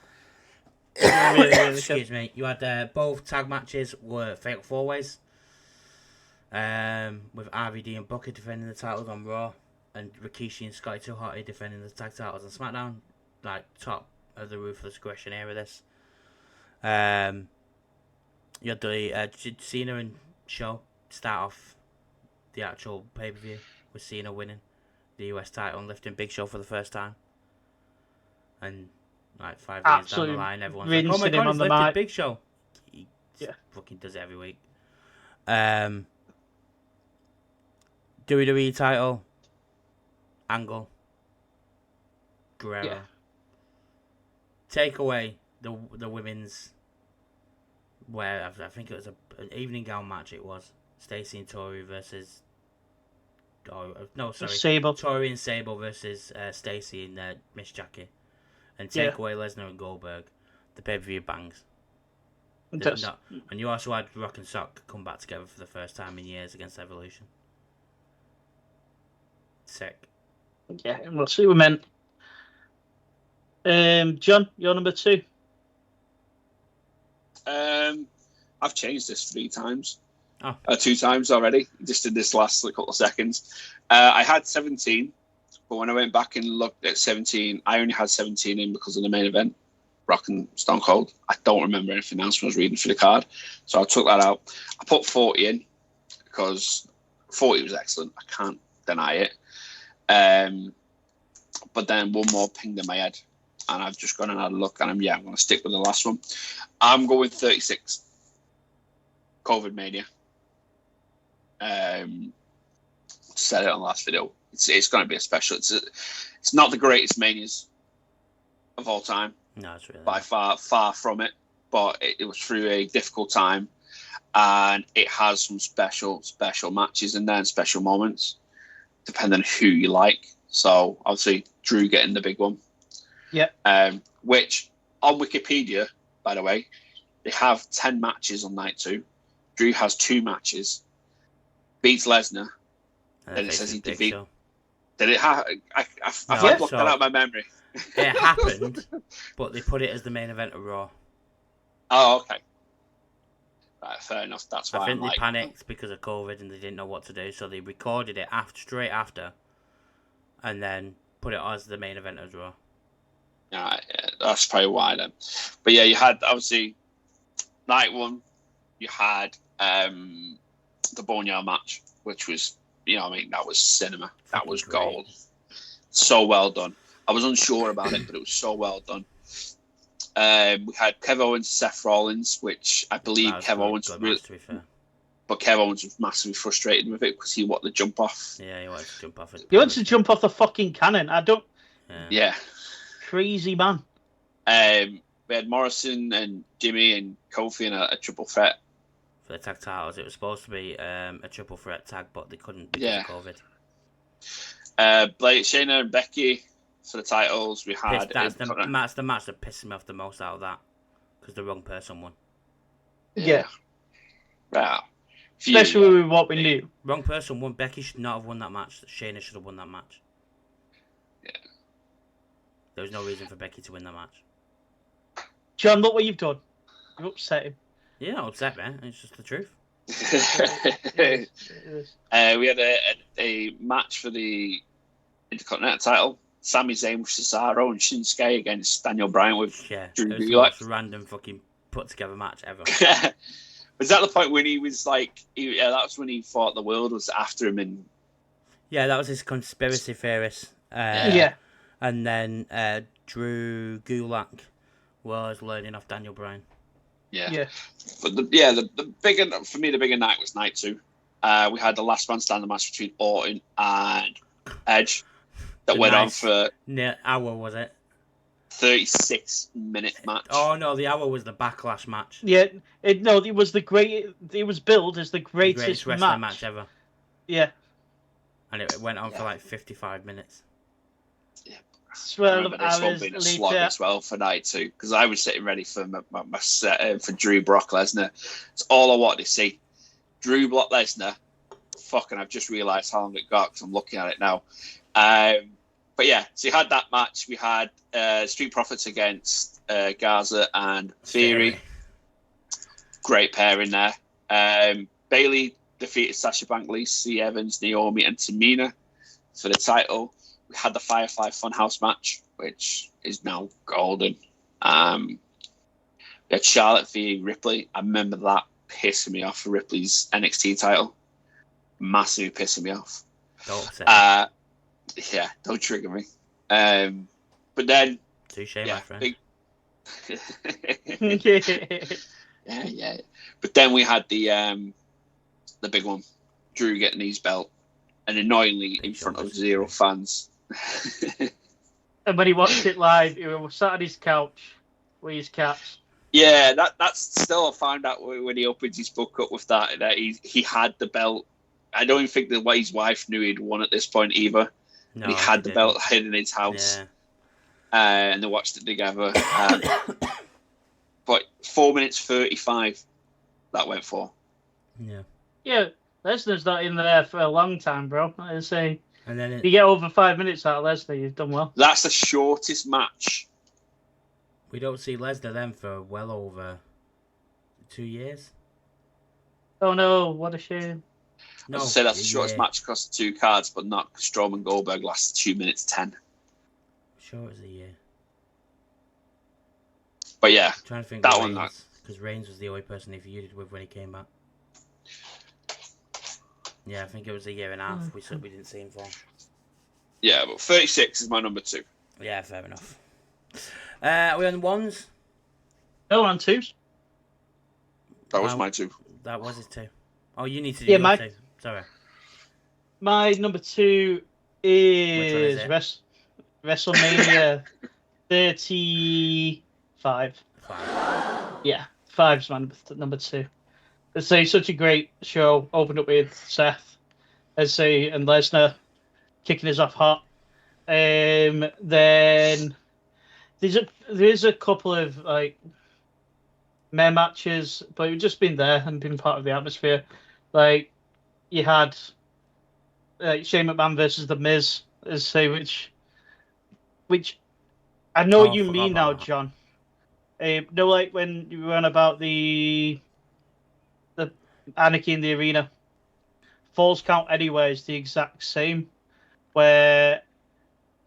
Really Excuse me. You had both tag matches were Fatal 4-Ways. With RVD and Booker defending the titles on Raw, and Rikishi and Scotty 2 Hotty defending the tag titles on SmackDown. Like, top of the Ruthless Aggression era, this. You had the Cena and Shaw start off the actual pay-per-view with Cena winning the US title and lifting Big Show for the first time. And like 5 years down the line, everyone's like, "Oh my God, he's lifted Big Show." He fucking does it every week. WWE title, Angle, Guerrero. Yeah. Take away the women's, where I think it was an evening gown match. It was Stacey and Tori versus. Sable. Tori and Sable versus Stacey and Miss Jackie, and take away Lesnar and Goldberg. The pay-per-view bangs. And you also had Rock and Sock come back together for the first time in years against Evolution. Sick. Yeah, we'll see what meant. John, your number 2. I've changed this 3 times. Oh. 2 times already, just in this last couple of seconds. I had 17, but when I went back and looked at 17, I only had 17 in because of the main event, Rock and Stone Cold. I don't remember anything else when I was reading for the card, so I took that out. I put 40 in because 40 was excellent. I can't deny it. But then one more pinged in my head, and I've just gone and had a look, and I'm going to stick with the last one. I'm going 36. COVID Mania. Said it on the last video. It's going to be a special. It's not the greatest Manias of all time. No, it's really by far from it. But it was through a difficult time, and it has some special matches in there and special moments, depending on who you like. So obviously Drew getting the big one. Yeah. Which on Wikipedia, by the way, they have 10 matches on night 2. Drew has 2 matches. Beats Lesnar. Then it says he defeated. Did it happen? I've blocked that out of my memory. It happened, but they put it as the main event of Raw. Oh, okay. Right, fair enough. That's why I think I'm they like, panicked because of COVID and they didn't know what to do, so they recorded it straight after, and then put it as the main event as well. yeah, that's probably why then. But yeah, you had obviously night one. You had the Boneyard match, which was, that was cinema. That was Great. gold. So well done. I was unsure about it, but it was so well done. We had Kev Owens, Seth Rollins, which I believe Kev Owens good match, to be fair. But Kev Owens was massively frustrated with it because he wanted to jump off. Yeah, he wanted to jump off it. He wants to jump off the fucking cannon. I don't. Yeah. Crazy man. We had Morrison and Jimmy and Kofi in a triple threat. For the tag titles, it was supposed to be a triple threat tag, but they couldn't because of COVID. Shayna and Becky for the titles. We had that's the match that pissed me off the most out of that because the wrong person won. Yeah. Wow. Especially with what we knew. Wrong person won. Becky should not have won that match. Shayna should have won that match. Yeah. There was no reason for Becky to win that match. John, look what you've done. You've upset him. Yeah, not upset, man. It's just the truth. We had a match for the Intercontinental title. Sami Zayn with Cesaro and Shinsuke against Daniel Bryan with Drew it was the most random fucking put together match ever. Was that the point when he was like, that was when he thought the world was after him? And yeah, that was his conspiracy theorist. Yeah. And then Drew Gulak was learning off Daniel Bryan. Yeah. But the bigger, for me, the bigger night was night 2. We had the last man standing match between Orton and Edge that went on for hour, was it? 36-minute match. Oh no, the hour was the Backlash match. Yeah, it was the great. It was billed as the greatest wrestling match ever. Yeah, and it went on for like 55 minutes. Yeah, I remember this one being a slog as well for night 2 because I was sitting ready for my set for Drew Brock Lesnar. It's all I wanted to see. Drew Brock Lesnar. Fucking, I've just realised how long it got because I'm looking at it now. But yeah, so you had that match. We had Street Profits against Garza and Theory. Great pair in there. Bayley defeated Sasha Banks, Lacey Evans, Naomi, and Tamina for the title. We had the Firefly Funhouse match, which is now golden. We had Charlotte v Ripley. I remember that pissing me off for Ripley's NXT title. Massively pissing me off. Yeah, don't trigger me. But then, touche, my friend. Yeah. But then we had the big one, Drew getting his belt, and annoyingly in front of 0 fans. And when he watched it live, he was sat on his couch with his cats. Yeah, that's still, I found out when he opened his book up with that he had the belt. I don't even think that his wife knew he'd won at this point either. No, he had the belt hidden in his house. Yeah. And they watched it together. But 4 minutes 35 that went for. Yeah, Lesnar's not in there for a long time, bro. I say, and then you get over 5 minutes out of Lesnar, you've done well. That's the shortest match. We don't see Lesnar then for well over 2 years. Oh no, what a shame. No, I'd say that's the shortest match across the 2 cards, but not Strowman Goldberg lasted 2 minutes 10. I'm sure it was a year. But yeah, I'm trying to think that one. Because Reigns was the only person he feuded with when he came back. Yeah, I think it was a year and a half. We didn't see him for. Yeah, but 36 is my number 2. Yeah, fair enough. Are we on 1s? No, on 2s. That was my 2. That was his 2. Oh, you need to do your 2. Sorry. My number 2 is WrestleMania 35. 5. Yeah, 5's my number 2. It's such a great show. Opened up with Seth, and Lesnar kicking us off hot. Then there's a couple of like meh matches, but we've just been there and been part of the atmosphere. Like you had Shane McMahon versus The Miz, which I know what you mean now, John. No, like when you were on about the Anarchy in the Arena. Falls Count Anywhere is the exact same, where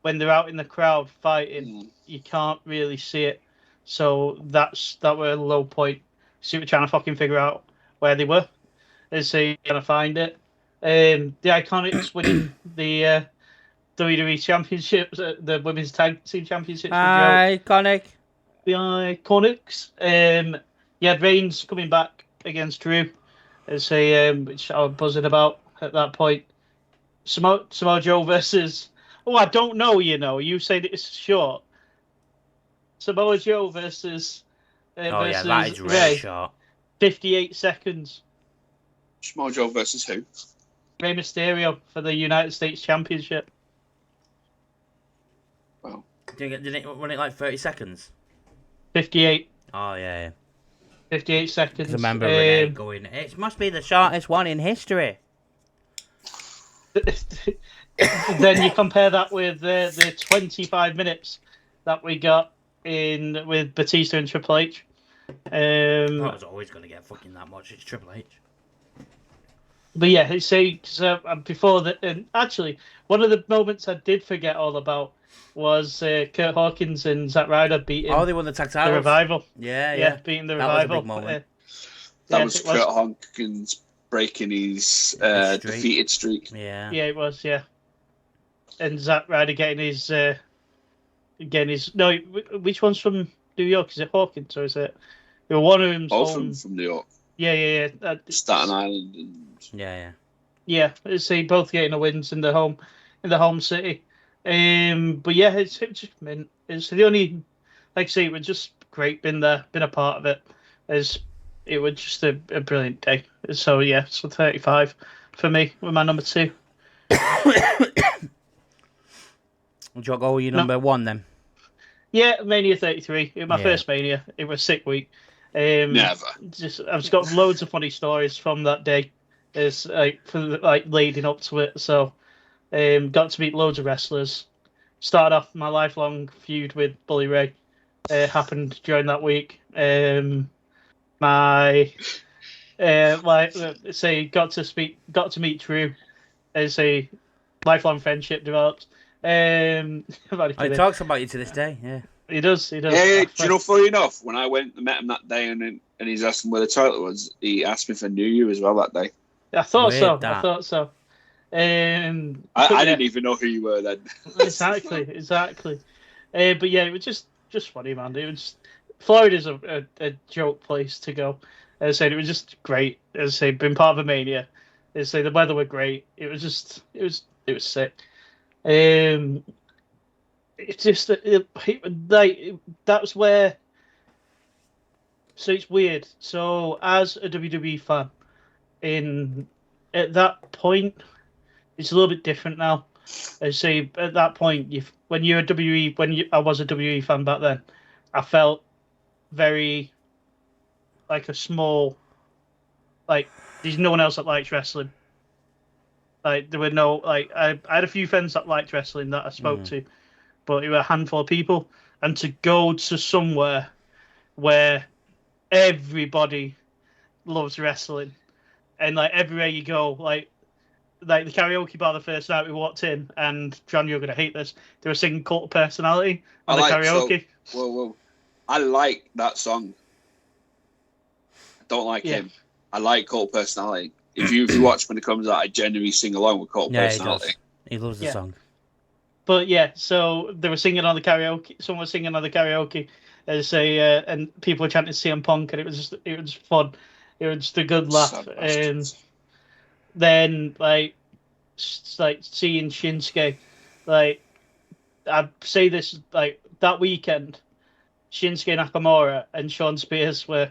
when they're out in the crowd fighting, you can't really see it. So that were a low point. So we're trying to fucking figure out where they were. And so you're trying to find it. The Iconics winning the WWE Championships, the Women's Tag Team Championships. Iconic. The Iconics. You had Reigns coming back against Drew. As which I was buzzing about at that point. Samoa Joe versus... Oh, I don't know, you know. You said it's short. Samoa Joe versus... yeah, that is really Ray. short. 58 seconds. Samoa Joe versus who? Rey Mysterio for the United States Championship. Wow. Did it run it like 30 seconds? 58. Oh, yeah. 58 seconds. I remember Renee going, it must be the shortest one in history. Then you compare that with the 25 minutes that we got with Batista and Triple H. I was always going to get fucking that much. It's Triple H. But yeah, before that, and actually, one of the moments I did forget all about was Kurt Hawkins and Zack Ryder beating. Oh, they won the tag titles. The Revival. Yeah, beating the that Revival. Was a big moment. That was Kurt Hawkins breaking his defeated streak. Yeah, it was. Yeah, and Zack Ryder getting his. No, which one's from New York? Is it Hawkins or is it? One of them's Both from New York. Yeah. Staten Island. And... Yeah. See, both getting the wins in the home city. But yeah, it's just mint. It's the only, like I say, it was just great being there, been a part of it. It was just a brilliant day. So yeah, so 35 for me with my number 2. Would you go with your number 1 then? Yeah, Mania 33. It was my first Mania. It was a sick week. Never. I've just got loads of funny stories from that day. Leading up to it. So, got to meet loads of wrestlers. Started off my lifelong feud with Bully Ray. Happened during that week. Got to meet Drew. As a lifelong friendship developed. He talks about you to this day. Yeah. He does. Yeah, do you know, funny enough, when I went and met him that day and he's asking where the toilet was, he asked me if I knew you as well that day. I thought so. I didn't even know who you were then. Exactly. But yeah, it was just funny, man. It was Florida's a joke place to go. As I said, it was just great. As I say, been part of a Mania. As I say, the weather was great. It was sick. It's just that's where. So it's weird. So as a WWE fan, at that point, it's a little bit different now. I say at that point, I was a WWE fan back then, I felt very like a small, like there's no one else that likes wrestling. Like there were no like I had a few friends that liked wrestling that I spoke to, but it were a handful of people, and to go to somewhere where everybody loves wrestling, and like everywhere you go, like the karaoke bar the first night we walked in, and John, you're gonna hate this. They were singing Cult of Personality on the karaoke. Whoa! I like that song. I don't like him. I like Cult of Personality. If you watch when it comes out, I genuinely sing along with Cult of Personality. He loves the song. But yeah, so they were singing on the karaoke. Someone was singing on the karaoke, and people were chanting CM Punk, and it was fun. It was just a good laugh. And then like seeing Shinsuke, like I'd say this like that weekend, Shinsuke Nakamura and Shawn Spears were,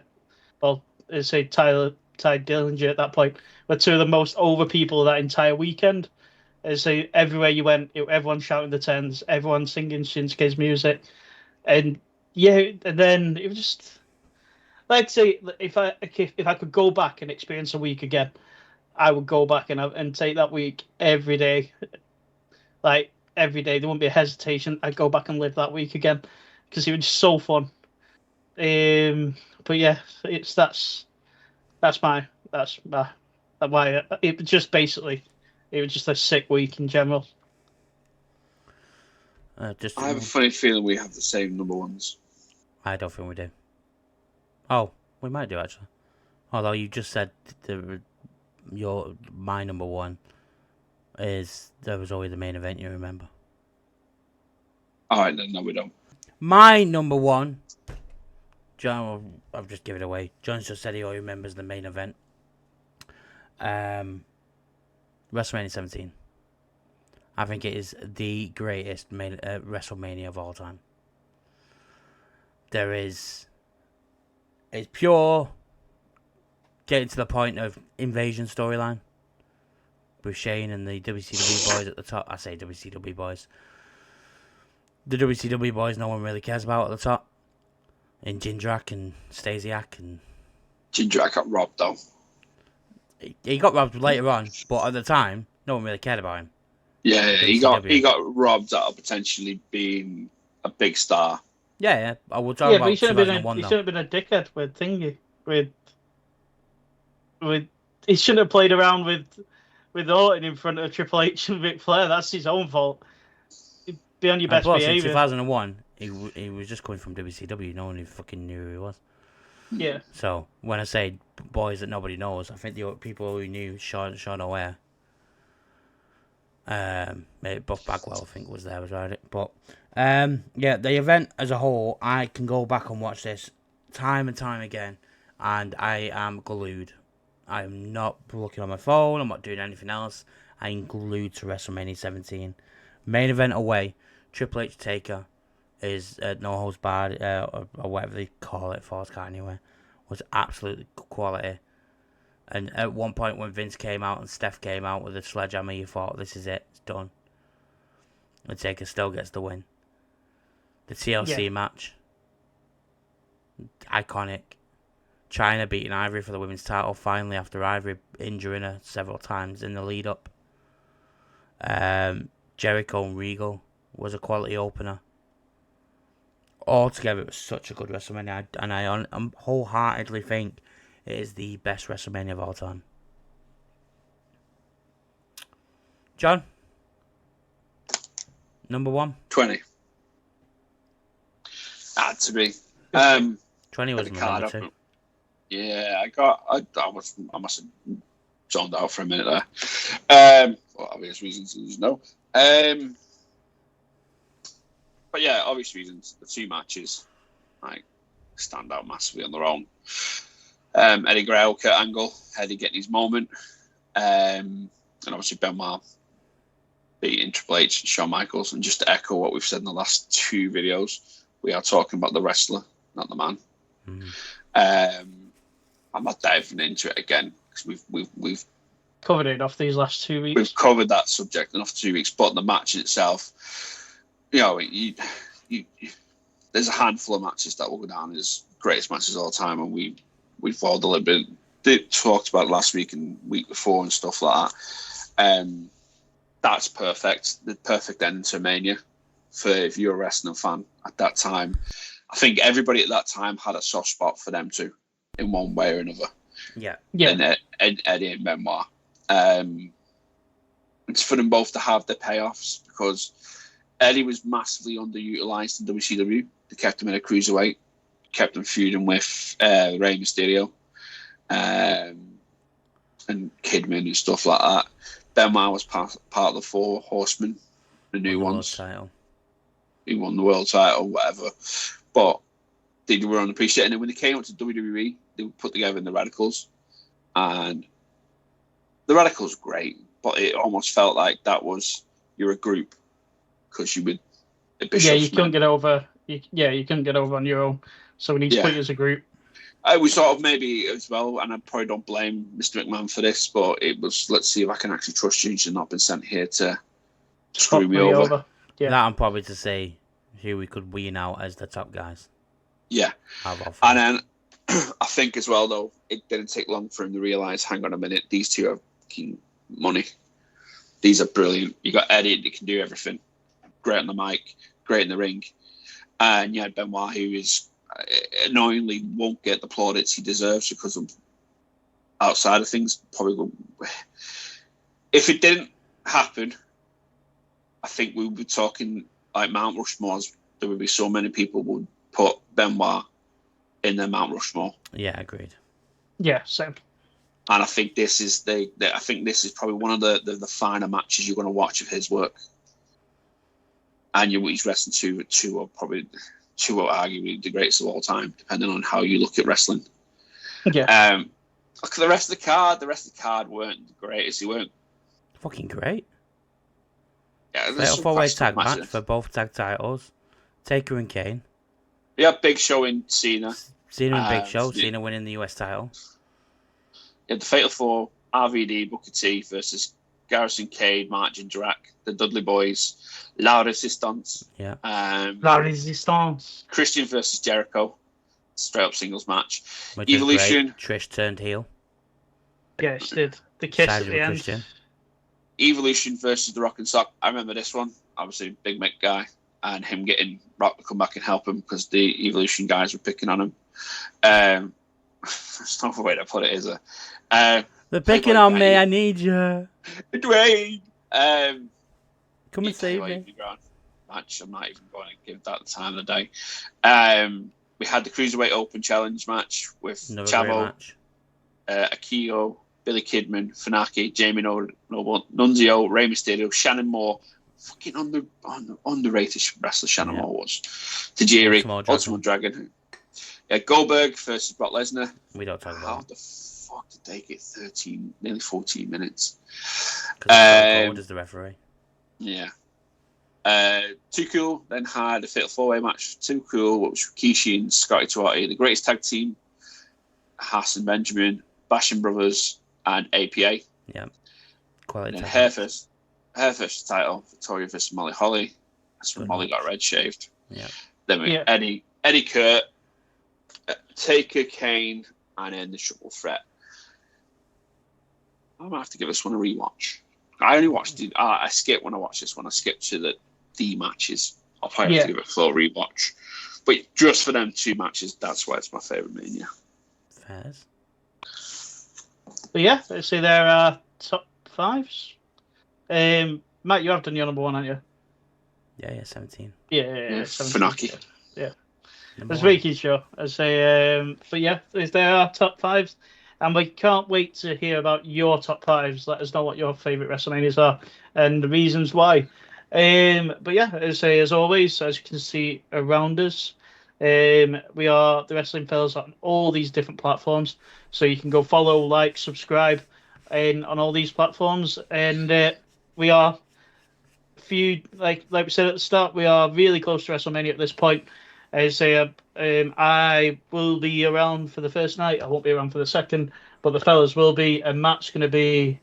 well, let's say Ty Dillinger at that point, were two of the most over people that entire weekend. So everywhere you went, everyone shouting the tens, everyone singing Shinsuke's music, and then it was just like say if I could go back and experience a week again, I would go back and take that week every day, like every day. There wouldn't be a hesitation. I'd go back and live that week again because it was just so fun. But yeah, that's my That's why it was just basically it was just a sick week in general. I have a funny feeling we have the same number ones. I don't think we do. Oh, we might do actually. Although you just said my number one is there was always the main event. You remember? All right, then. No, we don't. My number one, John. I'll just give it away. John's just said he always remembers the main event. WrestleMania 17. I think it is the greatest WrestleMania of all time. It's pure getting to the point of invasion storyline with Shane and the WCW boys at the top. I say WCW boys. The WCW boys no one really cares about at the top. And Jindrak and Stasiak and... Jindrak got robbed, though. He got robbed later on, but at the time, no one really cared about him. Yeah, he got robbed out of potentially being a big star. Yeah. I will talk about 2001, he shouldn't have been a dickhead with thingy. He shouldn't have played around with Orton in front of Triple H and Ric Flair. That's his own fault. Be on your best behaviour. In 2001, he was just coming from WCW. No one fucking knew who he was. Yeah. So when I say boys that nobody knows, I think the people who knew Sean O'Hare. Maybe Buff Bagwell, I think, was there as well. But the event as a whole, I can go back and watch this time and time again, and I am glued. I am not looking on my phone. I'm not doing anything else. I am glued to WrestleMania 17. Main event away, Triple H Taker is no holds barred, or whatever they call it, Force Card anyway, was absolutely quality. And at one point when Vince came out and Steph came out with a sledgehammer, you thought, this is it, it's done. And Taker still gets the win. The TLC match, iconic. Chyna beating Ivory for the women's title finally after Ivory injuring her several times in the lead up. Jericho and Regal was a quality opener. Altogether, it was such a good WrestleMania, and I wholeheartedly think it is the best WrestleMania of all time. John? Number one? 20. Had to be. 20 was my number two. Yeah, I must have zoned out for a minute there. For obvious reasons, there's no. But yeah, obvious reasons, the two matches stand out massively on their own. Eddie Guerrero, Kurt Angle, Eddie getting his moment, and obviously Benoit beating Triple H and Shawn Michaels. And just to echo what we've said in the last two videos, we are talking about the wrestler, not the man. I'm not diving into it again because we've covered it off these last 2 weeks. We've covered that subject enough 2 weeks, but the match itself, there's a handful of matches that will go down as greatest matches of all time, and we've all a little bit talked about last week and week before and stuff like that. That's perfect. The perfect ending to Mania for if you're a wrestling fan at that time. I think everybody at that time had a soft spot for them too, in one way or another. Yeah. And Eddie and Benoit. It's for them both to have their payoffs because Eddie was massively underutilized in WCW. They kept him in a cruiserweight, kept him feuding with Rey Mysterio and Kidman and stuff like that. Benoit was part of the Four Horsemen, the new ones. He won the world title, whatever. But they were unappreciated. And then when they came up to WWE, they were put together in the Radicals. And the Radicals were great, but it almost felt like that was, you're a group. Because you would... you couldn't get over... you couldn't get over on your own. So we need to put you as a group. We sort of maybe as well, and I probably don't blame Mr. McMahon for this, but it was, let's see if I can actually trust you. You've not been sent here to screw me over. Yeah. That and probably to say who we could wean out as the top guys. Yeah. And then I think as well, though, it didn't take long for him to realise, hang on a minute, these two are fucking money. These are brilliant. You got Eddie, that can do everything. Great on the mic, great in the ring. And you had Benoit, who is annoyingly won't get the plaudits he deserves because of outside of things, probably if it didn't happen, I think we would be talking like Mount Rushmore's. There would be so many people would put Benoit in their Mount Rushmore. Yeah, agreed. Yeah, same. And I think this is probably one of the finer matches you're going to watch of his work. And he's wrestling two of arguably the greatest of all time, depending on how you look at wrestling. Yeah. Look at the rest of the card. The rest of the card weren't the greatest. They weren't fucking great. Yeah, Fatal 4-way tag match for both tag titles. Taker and Kane. Yeah, Big Show in Cena. Cena and Big Show. Cena winning the US title. Yeah, the Fatal 4, RVD, Booker T versus Garrison Cade, Mark Jindrak, the Dudley Boys, La Resistance. Yeah. La Resistance. Christian versus Jericho. Straight up singles match. Which Evolution. Trish turned heel. Yeah, she did. The kiss Side at with the end. Christian. Evolution versus the Rock and Sock. I remember this one. Obviously, Big Mick guy. And him getting Rock to come back and help him because the Evolution guys were picking on him. There's no way to put it, is there? They're picking on me. I need you. Dwayne. Come and save me. Match. I'm not even going to give that the time of the day. We had the Cruiserweight Open Challenge match with Another Chavo, Akio, Billy Kidman, Funaki, Jamie Noble, Nunzio, Rey Mysterio, Shannon Moore. Fucking underrated wrestler Shannon Moore was. Tajiri, Ultimate Dragon. Yeah, Goldberg versus Brock Lesnar. We don't talk about How the fuck did they get nearly 14 minutes? Because Gold is the referee. Yeah. Too Cool then had a fatal 4-way match. Too Cool, which was Rikishi and Scotty Tuati, the greatest tag team. Hassan Benjamin, Basham Brothers, and APA. Yeah. Quality. And then her first title, Victoria versus Molly Holly. That's when Molly got red shaved. Yeah. Then we Eddie Kurt, Taker, Kane, and then the Triple Threat. I might have to give this one a rewatch. I only watched it. I skipped when I watched this one. I skipped to the matches. I'll probably have to give it a full rewatch. But just for them two matches, that's why it's my favourite Mania. Fairs. But yeah, let's see there are top fives. Matt, you have done your number one, haven't you? Yeah, 17. Yeah, 17. Funaki. Yeah. That's making sure. I say, but yeah, there are top fives. And we can't wait to hear about your top fives. Let us know what your favourite WrestleManias are and the reasons why. But yeah, as always, as you can see around us, we are the Wrestling Fellas on all these different platforms. So you can go follow, like, subscribe on all these platforms. And we are like we said at the start, we are really close to WrestleMania at this point. I will be around for the first night. I won't be around for the second, but the fellas will be. And Matt's going to be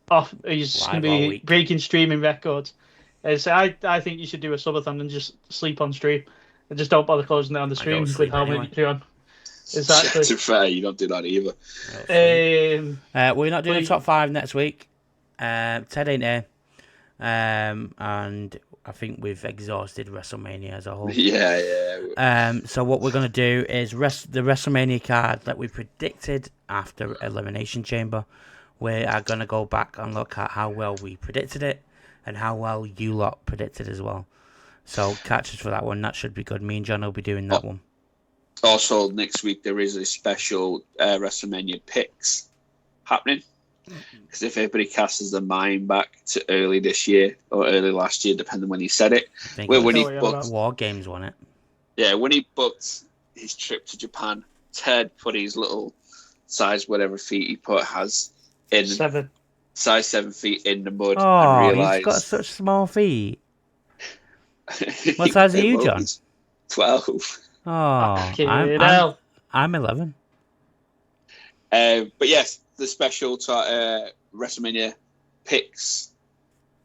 off. He's going to be breaking streaming records. I think you should do a subathon and just sleep on stream, and just don't bother closing down the stream with how many you're on. Exactly. To be fair, you don't do that either. We're not doing the top five next week. Ted ain't here, and I think we've exhausted WrestleMania as a whole. Yeah. So what we're going to do is the WrestleMania card that we predicted after Elimination Chamber. We are going to go back and look at how well we predicted it and how well you lot predicted as well. So catch us for that one. That should be good. Me and John will be doing that one. Also, next week there is a special WrestleMania picks happening. Because if everybody casts their mind back to early this year or early last year, depending when he said it, when he booked War Games won it. Yeah, when he booked his trip to Japan, Ted put his little size whatever feet he put has in size 7 feet in the mud. Oh, and realized, he's got such small feet. What size are you, John? 12. Oh, I'm 11. But yes, the special WrestleMania picks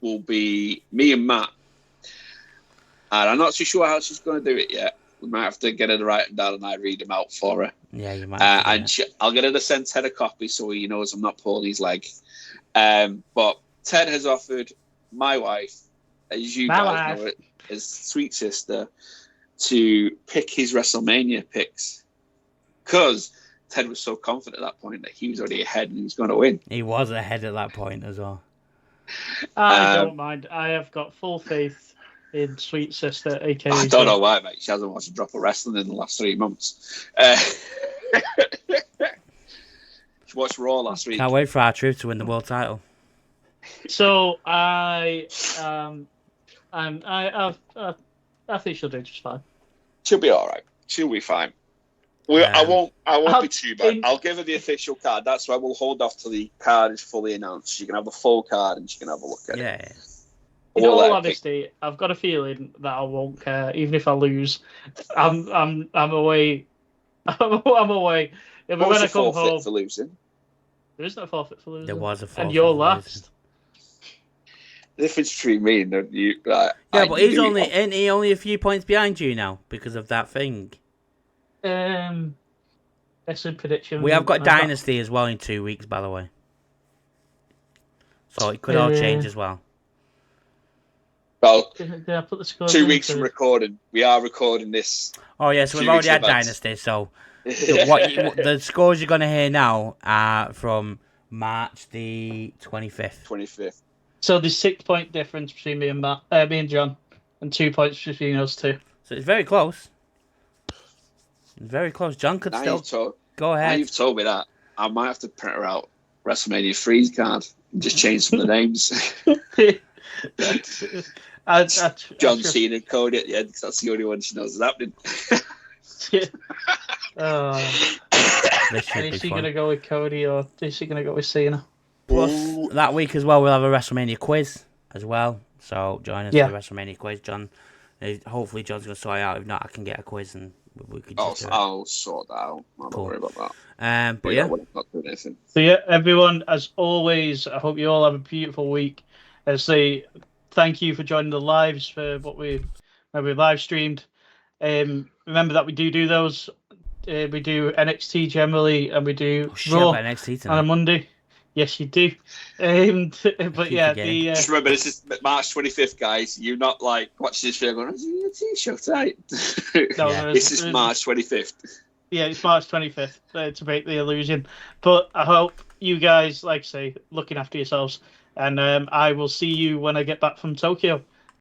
will be me and Matt. And I'm not too sure how she's going to do it yet. We might have to get her to write them down and I read them out for her. Yeah, you might. I'll get her to send Ted a copy so he knows I'm not pulling his leg. But Ted has offered my wife, as you guys know it, his sweet sister, to pick his WrestleMania picks. Because Ted was so confident at that point that he was already ahead and he was going to win. He was ahead at that point as well. I don't mind. I have got full faith in Sweet Sister, aka. I don't know why, mate. She hasn't watched a drop of wrestling in the last 3 months. She watched Raw last week. Can't wait for our truth to win the world title. So I think she'll do just fine. She'll be all right. She'll be fine. I won't be too bad. I'll give her the official card. That's why we'll hold off till the card is fully announced. She can have the full card and she can have a look at it. In all honesty, I've got a feeling that I won't care, even if I lose. I'm away. I'm away. When I come home, for losing. There isn't a forfeit for losing. There was a forfeit. And you're last. The difference between me and you, but he's only a few points behind you now because of that thing. That's a prediction. We have got Dynasty as well in 2 weeks, by the way. So it could all change as well. Well, did I put the score 2 weeks from recording. We are recording this. Oh yeah, so we've already had Dynasty. So the scores you're going to hear now are from March the 25th. 25th. So there's 6 point difference between me and John, and 2 points between us two. So it's very close. Very close. John could still go ahead. Now you've told me that, I might have to print her out WrestleMania freeze card and just change some of the names. John Cena and Cody at the end, because that's the only one she knows is happening. Is she going to go with Cody or is she going to go with Cena? Plus, that week as well, we'll have a WrestleMania quiz as well. So join us for the WrestleMania quiz. John, hopefully John's going to sort it out. If not, I can get a quiz and we could just I'll sort that out. Don't worry about that. But yeah. Not doing anything. So yeah, everyone, as always, I hope you all have a beautiful week. Thank you for joining the lives for what we live streamed. Remember that we do those. We do NXT generally, and we do Raw NXT on a Monday. Yes, you do. But yeah, just remember this is March 25th, guys. You're not like watching this video going, "Is it a T-show tonight?" No, this is March 25th. Yeah, it's March 25th to make the illusion. But I hope you guys, like I say, looking after yourselves, and I will see you when I get back from Tokyo.